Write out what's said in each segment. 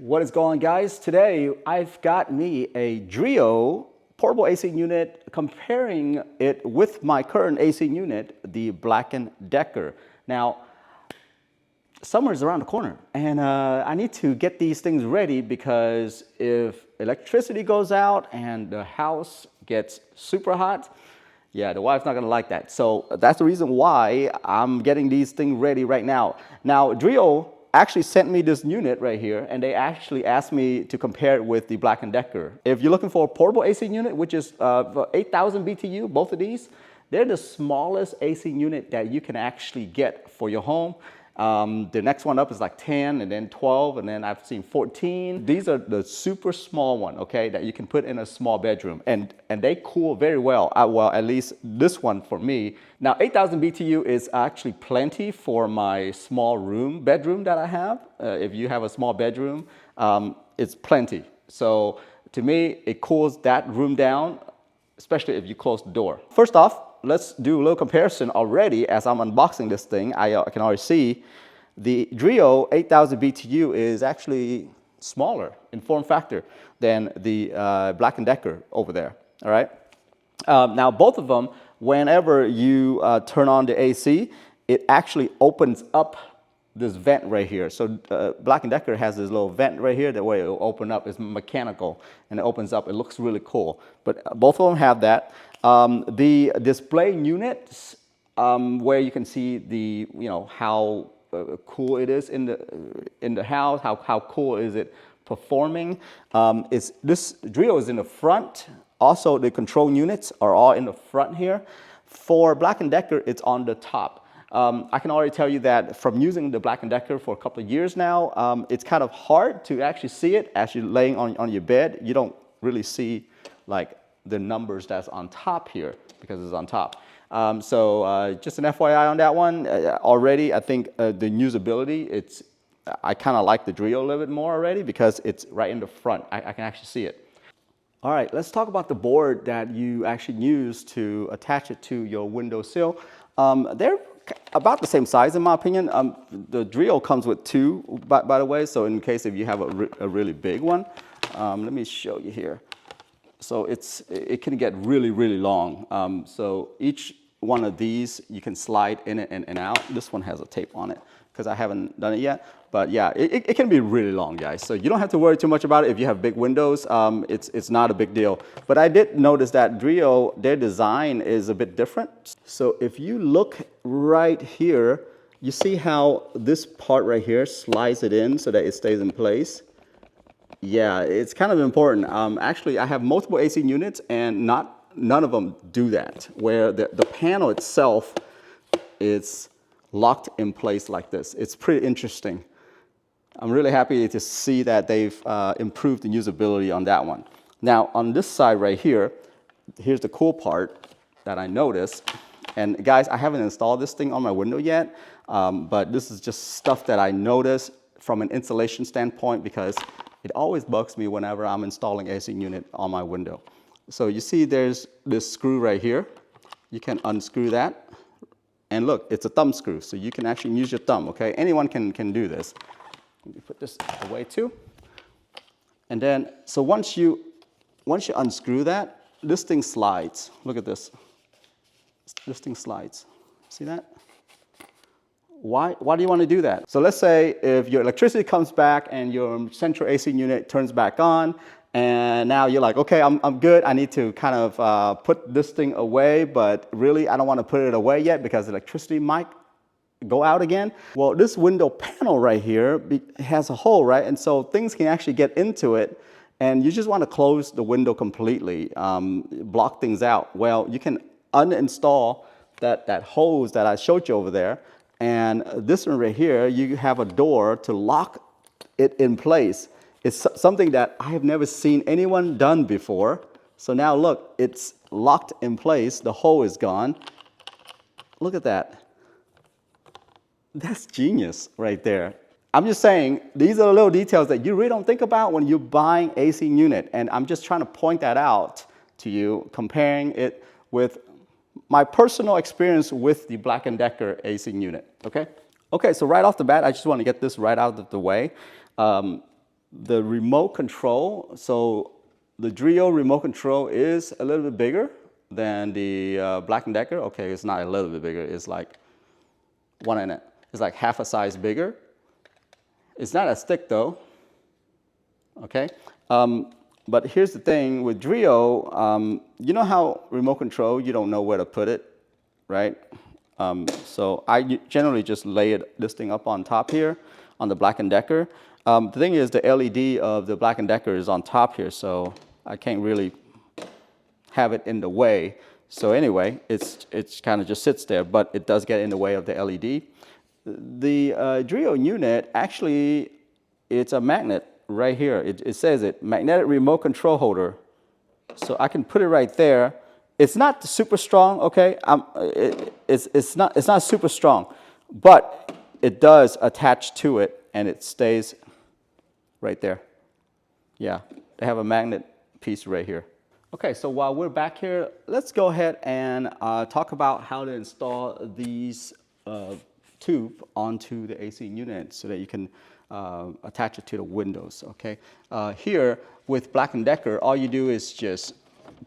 What is going on, guys? Today I've got me a DREO portable AC unit, comparing it with my current AC unit, the Black & Decker. Now, summer is around the corner and I need to get these things ready because if electricity goes out and the house gets super hot, yeah, the wife's not gonna like that. So that's the reason why I'm getting these things ready right now. Now, DREO actually sent me this unit right here, and they actually asked me to compare it with the Black & Decker. If you're looking for a portable AC unit, which is 8,000 BTU, both of these, they're the smallest AC unit that you can actually get for your home. The next one up is like 10 and then 12 and then I've seen 14. These are the super small one, okay, that you can put in a small bedroom, and they cool very well. Well, at least this one for me. Now 8,000 BTU is actually plenty for my small bedroom that I have. If you have a small bedroom, it's plenty. So to me, it cools that room down, especially if you close the door. First off, let's do a little comparison already. As I'm unboxing this thing, I can already see the DREO 8,000 BTU is actually smaller in form factor than the Black & Decker over there, all right? Now, both of them, whenever you turn on the AC, it actually opens up this vent right here. So Black & Decker has this little vent right here. That way it will open up. It's mechanical and it opens up. It looks really cool. But both of them have that. The display units, where you can see the, how cool it is in the house, how cool is it performing. This DREO is in the front. Also, the control units are all in the front here. For Black & Decker, it's on the top. I can already tell you that from using the Black & Decker for a couple of years now, it's kind of hard to actually see it as you're laying on your bed. You don't really see like the numbers that's on top here because it's on top. So just an FYI on that one. Already, I think the usability, I kind of like the DREO a little bit more already because it's right in the front. I can actually see it. All right, let's talk about the board that you actually use to attach it to your windowsill. They're about the same size in my opinion. The DREO comes with two, by the way, so in case if you have a really big one. Let me show you here. So it can get really, really long. So each one of these, you can slide in it and out. This one has a tape on it because I haven't done it yet. But yeah, it can be really long, guys. So you don't have to worry too much about it. If you have big windows, it's not a big deal. But I did notice that DREO, their design is a bit different. So if you look right here, you see how this part right here slides it in so that it stays in place. Yeah, it's kind of important. Actually, I have multiple AC units and none of them do that, where the panel itself is locked in place like this. It's pretty interesting. I'm really happy to see that they've improved the usability on that one. Now, on this side right here, here's the cool part that I noticed. And guys, I haven't installed this thing on my window yet, but this is just stuff that I noticed from an installation standpoint because it always bugs me whenever I'm installing AC unit on my window. So you see there's this screw right here. You can unscrew that. And look, it's a thumb screw, so you can actually use your thumb, okay? Anyone can do this. Let me put this away too. And then, so once you unscrew that, this thing slides. Look at this. This thing slides. See that? Why do you want to do that? So let's say if your electricity comes back and your central AC unit turns back on, and now you're like, okay, I'm good. I need to kind of put this thing away, but really I don't want to put it away yet because electricity might go out again. Well, this window panel right here has a hole, right? And so things can actually get into it, and you just want to close the window completely, block things out. Well, you can uninstall that hose that I showed you over there. And this one right here, you have a door to lock it in place. It's something that I have never seen anyone done before. So now look, it's locked in place. The hole is gone. Look at that. That's genius right there. I'm just saying, these are the little details that you really don't think about when you're buying AC unit. And I'm just trying to point that out to you, comparing it with my personal experience with the Black & Decker AC unit, okay? Okay, so right off the bat, I just want to get this right out of the way. the remote control, so the DREO remote control is a little bit bigger than the Black & Decker. Okay, it's not a little bit bigger, it's like it's like half a size bigger. It's not as thick though, okay? But here's the thing with DREO, you know how remote control, you don't know where to put it, right? So I generally just lay this thing up on top here on the Black & Decker. The thing is the LED of the Black & Decker is on top here, so I can't really have it in the way. So anyway, it's kind of just sits there, but it does get in the way of the LED. The DREO unit, actually, it's a magnet right here. It says it, magnetic remote control holder. So I can put it right there. It's not super strong, okay? It's not super strong, but it does attach to it and it stays right there. Yeah, they have a magnet piece right here. Okay, so while we're back here, let's go ahead and talk about how to install these tube onto the AC unit so that you can attach it to the windows, okay? Here with Black & Decker, all you do is just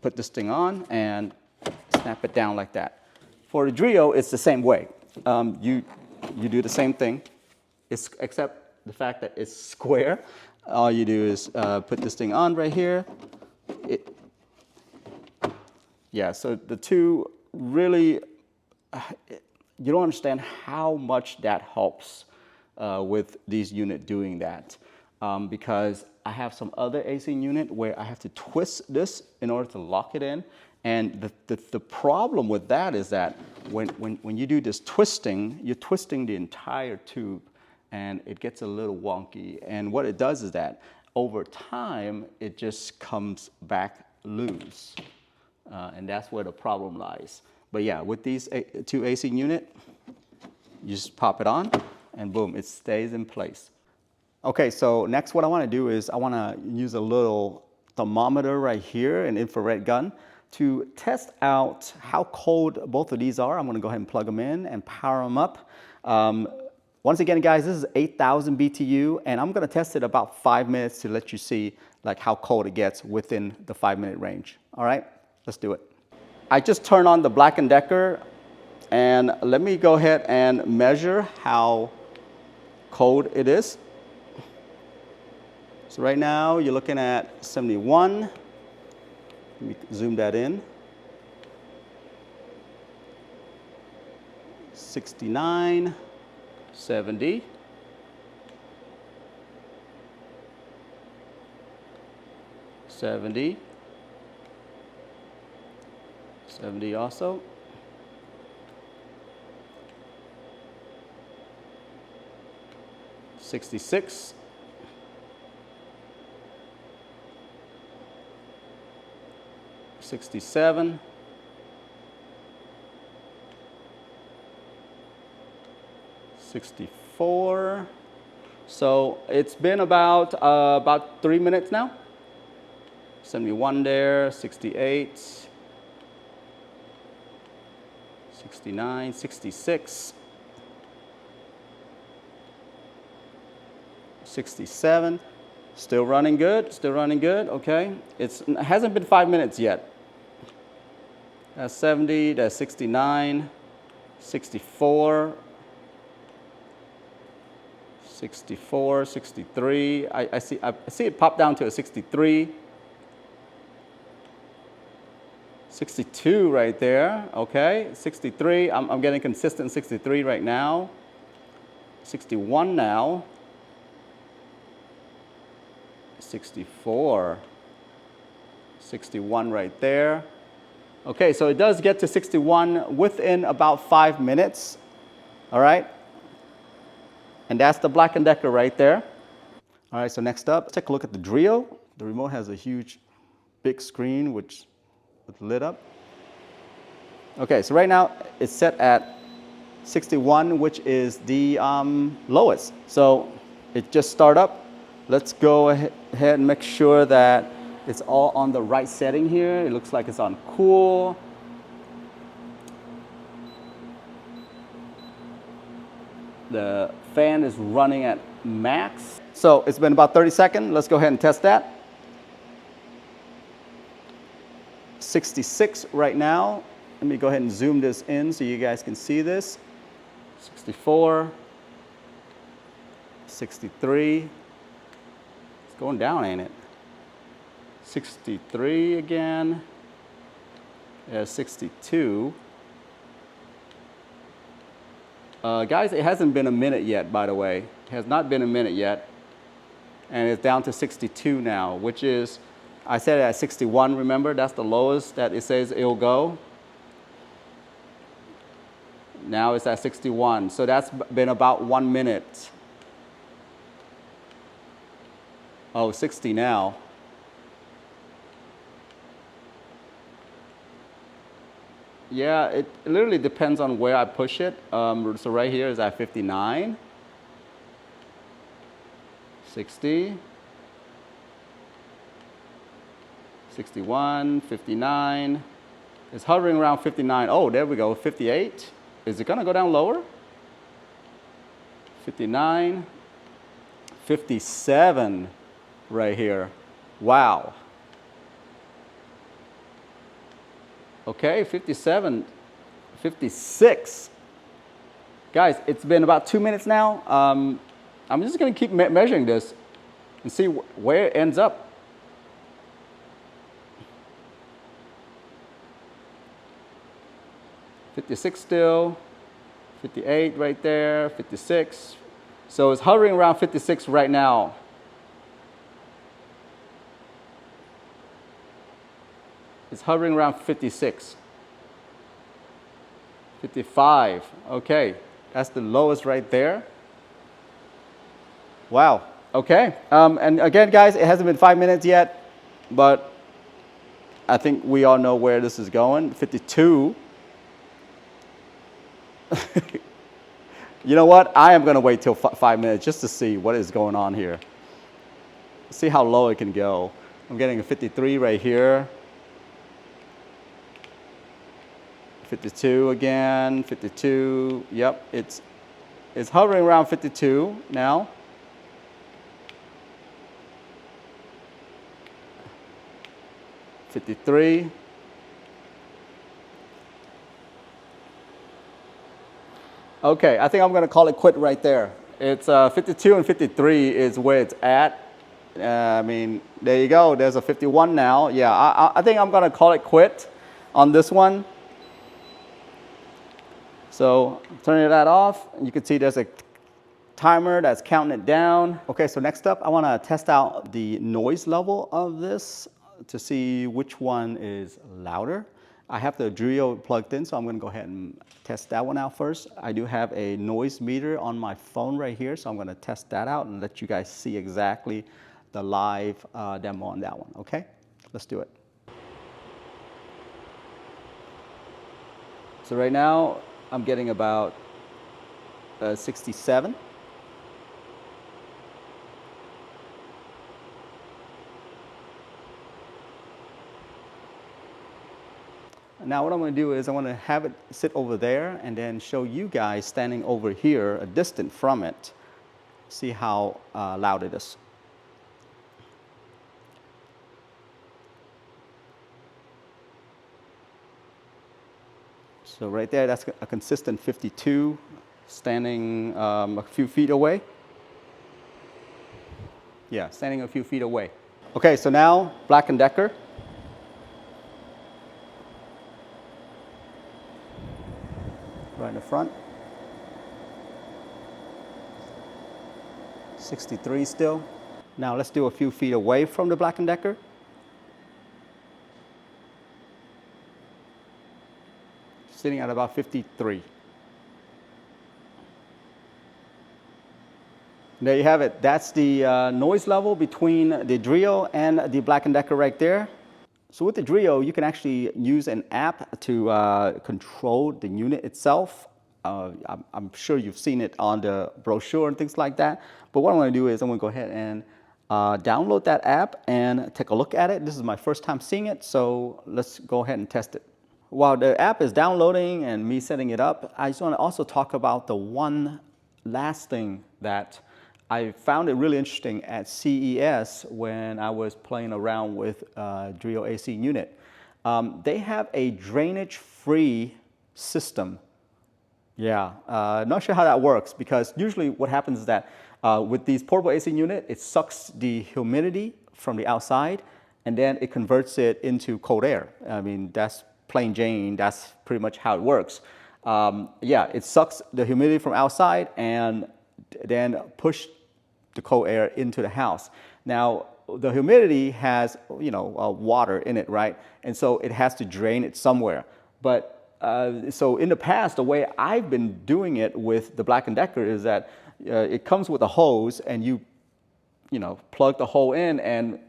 put this thing on and snap it down like that. For the DREO, it's the same way. You do the same thing, except the fact that it's square. All you do is put this thing on right here. Yeah, so the two really, you don't understand how much that helps with these unit doing that. Because I have some other AC unit where I have to twist this in order to lock it in. And the problem with that is that when you do this twisting, you're twisting the entire tube and it gets a little wonky. And what it does is that over time, it just comes back loose. And that's where the problem lies. But yeah, with these two AC unit, you just pop it on and boom, it stays in place. Okay, so next what I want to do is I want to use a little thermometer right here, an infrared gun, to test out how cold both of these are. I'm going to go ahead and plug them in and power them up. Once again, guys, this is 8,000 BTU, and I'm going to test it about 5 minutes to let you see like how cold it gets within the 5-minute range. All right, let's do it. I just turned on the Black & Decker, and let me go ahead and measure how cold it is. So right now, you're looking at 71. Let me zoom that in. 69, 70. 70. 70 also. 66. 67. 64. So it's been about 3 minutes now. 71 there, 68, 69, 66, 67. Still running good, still running good, okay. It hasn't been 5 minutes yet. That's 70, that's 69, 64, 64, 63. I see it pop down to a 63. 62 right there, okay. 63, I'm getting consistent 63 right now. 61 now. 64. 61 right there. Okay, so it does get to 61 within about 5 minutes, all right? And that's the Black & Decker right there. All right, so next up, take a look at the DREO. The remote has a huge, big screen which lit up. Okay, so right now it's set at 61, which is the lowest. So it just start up. Let's go ahead and make sure that it's all on the right setting here. It looks like it's on cool. The fan is running at max. So it's been about 30 seconds. Let's go ahead and test that. 66 right now. Let me go ahead and zoom this in so you guys can see this. 64, 63. It's going down, ain't it? 63 again. Yeah, 62. Guys, it hasn't been a minute yet, by the way. It has not been a minute yet. And it's down to 62 now, which is, I said it at 61, remember? That's the lowest that it says it'll go. Now it's at 61. So that's been about 1 minute. Oh, 60 now. Yeah, it literally depends on where I push it. So right here is at 59, 60, 61, 59. It's hovering around 59. Oh, there we go, 58. Is it gonna go down lower? 59, 57 right here. Wow. Okay, 57, 56. Guys, it's been about 2 minutes now. I'm just gonna keep measuring this and see where it ends up. $56 still, 58 right there, 56. So it's hovering around 56 right now. It's hovering around 56. 55, okay. That's the lowest right there. Wow, okay. And again, guys, it hasn't been 5 minutes yet, but I think we all know where this is going. 52. You know what? I am gonna wait till 5 minutes just to see what is going on here. See how low it can go. I'm getting a 53 right here. 52 again, 52, yep, it's hovering around 52 now. $53. Okay, I think I'm gonna call it quit right there. It's 52 and 53 is where it's at. I mean, there you go, there's a 51 now. Yeah, I think I'm gonna call it quit on this one. So turning that off, you can see there's a timer that's counting it down. Okay, so next up, I wanna test out the noise level of this to see which one is louder. I have the DREO plugged in, so I'm gonna go ahead and test that one out first. I do have a noise meter on my phone right here, so I'm gonna test that out and let you guys see exactly the live demo on that one, okay? Let's do it. So right now, I'm getting about 67. Now what I'm going to do is I want to have it sit over there and then show you guys standing over here, a distant from it, see how loud it is. So right there, that's a consistent 52, standing a few feet away. Yeah, standing a few feet away. Okay, so now Black & Decker. Right in the front. 63 still. Now let's do a few feet away from the Black & Decker. Sitting at about 53. There you have it. That's the noise level between the DREO and the Black & Decker right there. So with the DREO, you can actually use an app to control the unit itself. I'm sure you've seen it on the brochure and things like that. But what I'm going to do is I'm going to go ahead and download that app and take a look at it. This is my first time seeing it, so let's go ahead and test it. While the app is downloading and me setting it up, I just want to also talk about the one last thing that I found it really interesting at CES when I was playing around with DREO AC unit. They have a drainage-free system. Yeah, not sure how that works because usually what happens is that with these portable AC unit, it sucks the humidity from the outside and then it converts it into cold air. I mean, that's plain Jane, that's pretty much how it works. Yeah, it sucks the humidity from outside and then push the cold air into the house. Now, the humidity has, water in it, right? And so it has to drain it somewhere. But so in the past, the way I've been doing it with the Black & Decker is that it comes with a hose and you plug the hole in and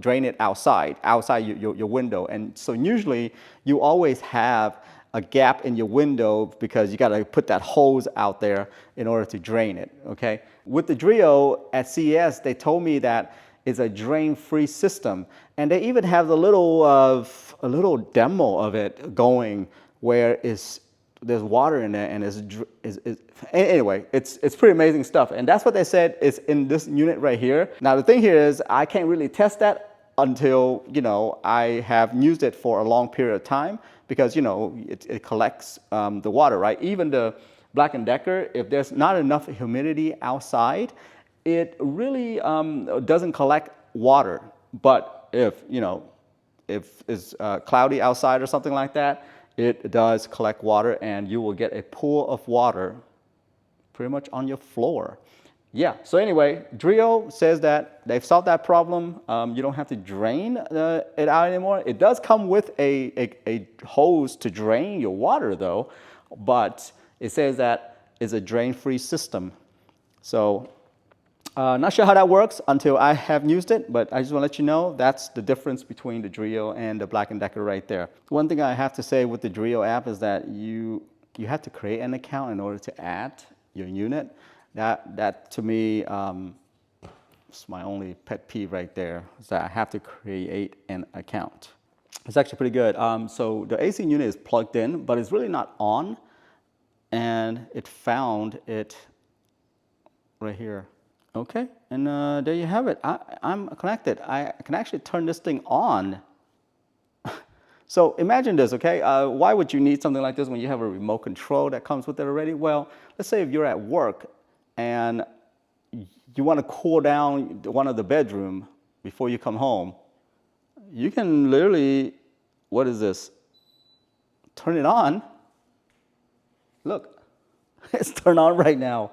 drain it outside your window. And so usually you always have a gap in your window because you got to put that hose out there in order to drain it, okay? With the DREO at CES, they told me that it's a drain-free system. And they even have a little demo of it going where there's water in there and anyway, it's pretty amazing stuff. And that's what they said is in this unit right here. Now the thing here is I can't really test that until, I have used it for a long period of time because, it collects the water, right? Even the Black & Decker, if there's not enough humidity outside, it really doesn't collect water. But if it's cloudy outside or something like that, it does collect water and you will get a pool of water pretty much on your floor. Yeah, so anyway, DREO says that they've solved that problem. You don't have to drain it out anymore. It does come with a hose to drain your water though, but it says that it's a drain-free system. So not sure how that works until I have used it, but I just want to let you know that's the difference between the DREO and the Black & Decker right there. One thing I have to say with the DREO app is that you have to create an account in order to add your unit. That to me is my only pet peeve right there, is that I have to create an account. It's actually pretty good. So the AC unit is plugged in, but it's really not on, and it found it right here. Okay, and there you have it. I'm connected. I can actually turn this thing on. So imagine this, okay? Why would you need something like this when you have a remote control that comes with it already? Well, let's say if you're at work and you want to cool down one of the bedroom before you come home, you can literally, what is this? Turn it on. Look, it's turned on right now.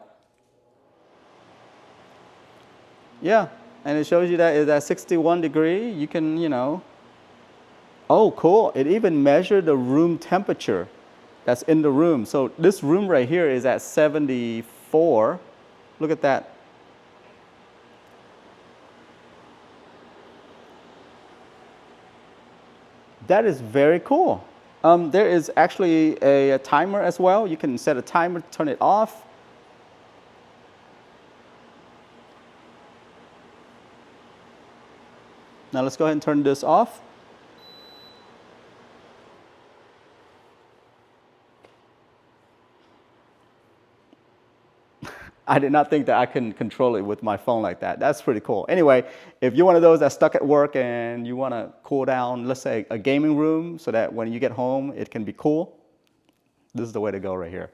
Yeah, and it shows you that it's at 61 degrees. You can, oh, cool. It even measured the room temperature that's in the room. So this room right here is at 74. Look at that. That is very cool. There is actually a timer as well. You can set a timer to turn it off. Now let's go ahead and turn this off. I did not think that I can control it with my phone like that. That's pretty cool. Anyway, if you're one of those that's stuck at work and you want to cool down, let's say a gaming room so that when you get home, it can be cool, this is the way to go right here.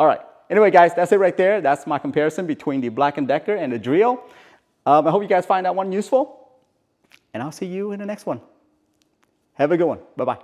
All right. Anyway, guys, that's it right there. That's my comparison between the Black & Decker and the DREO. I hope you guys find that one useful. And I'll see you in the next one. Have a good one. Bye-bye.